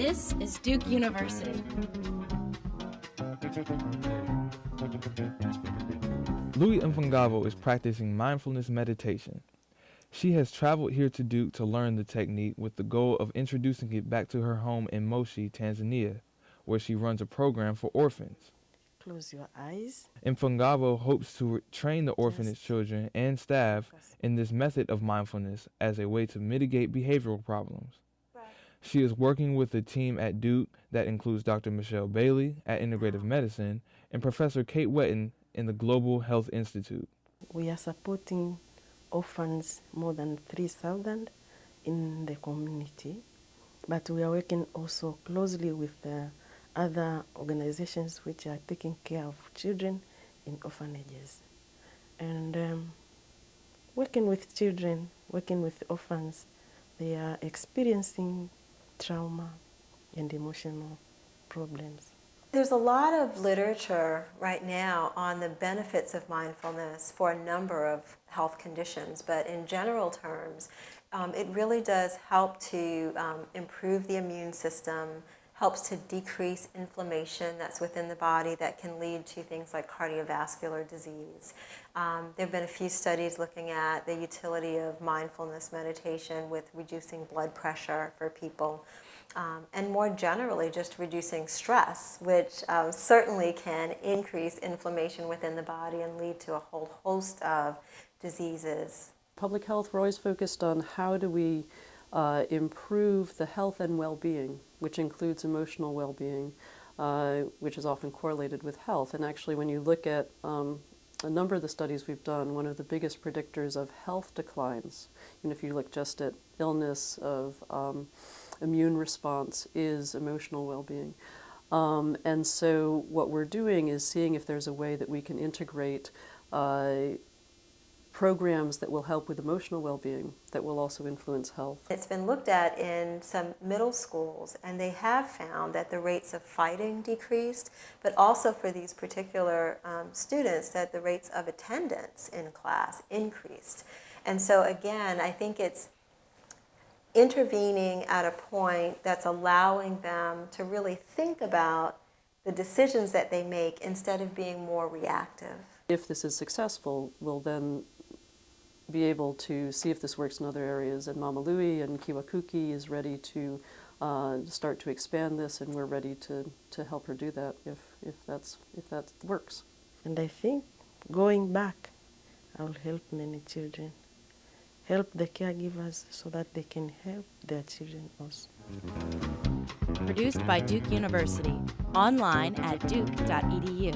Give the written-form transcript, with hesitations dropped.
This is Duke University. Louis Mfangavo is practicing mindfulness meditation. She has traveled here to Duke to learn the technique with the goal of introducing it back to her home in Moshi, Tanzania, where she runs a program for orphans. Close your eyes. Mfangavo hopes to train the orphanage children and staff in this method of mindfulness as a way to mitigate behavioral problems. She is working with a team at Duke that includes Dr. Michelle Bailey at Integrative Medicine and Professor Kate Whetten in the Global Health Institute. We are supporting orphans, more than 3,000 in the community, but we are working also closely with other organizations which are taking care of children in orphanages. And working with children, working with orphans, they are experiencing trauma and emotional problems. There's a lot of literature right now on the benefits of mindfulness for a number of health conditions, but in general terms, it really does help to improve the immune system, helps to decrease inflammation that's within the body that can lead to things like cardiovascular disease. There have been a few studies looking at the utility of mindfulness meditation with reducing blood pressure for people. And more generally, just reducing stress, which certainly can increase inflammation within the body and lead to a whole host of diseases. Public health, we're always focused on how do we improve the health and well-being, which includes emotional well-being, which is often correlated with health. And actually, when you look at a number of the studies we've done, one of the biggest predictors of health declines, and if you look just at illness, of immune response, is emotional well-being. And so what we're doing is seeing if there's a way that we can integrate programs that will help with emotional well-being that will also influence health. It's been looked at in some middle schools, and they have found that the rates of fighting decreased, but also for these particular students that the rates of attendance in class increased. And so again, I think it's intervening at a point that's allowing them to really think about the decisions that they make instead of being more reactive. If this is successful, we'll then be able to see if this works in other areas. And Mama Louie and KIWAKKUKI is ready to start to expand this, and we're ready to help her do that if that works. And I think going back, I will help many children, help the caregivers so that they can help their children also. Produced by Duke University. Online at duke.edu.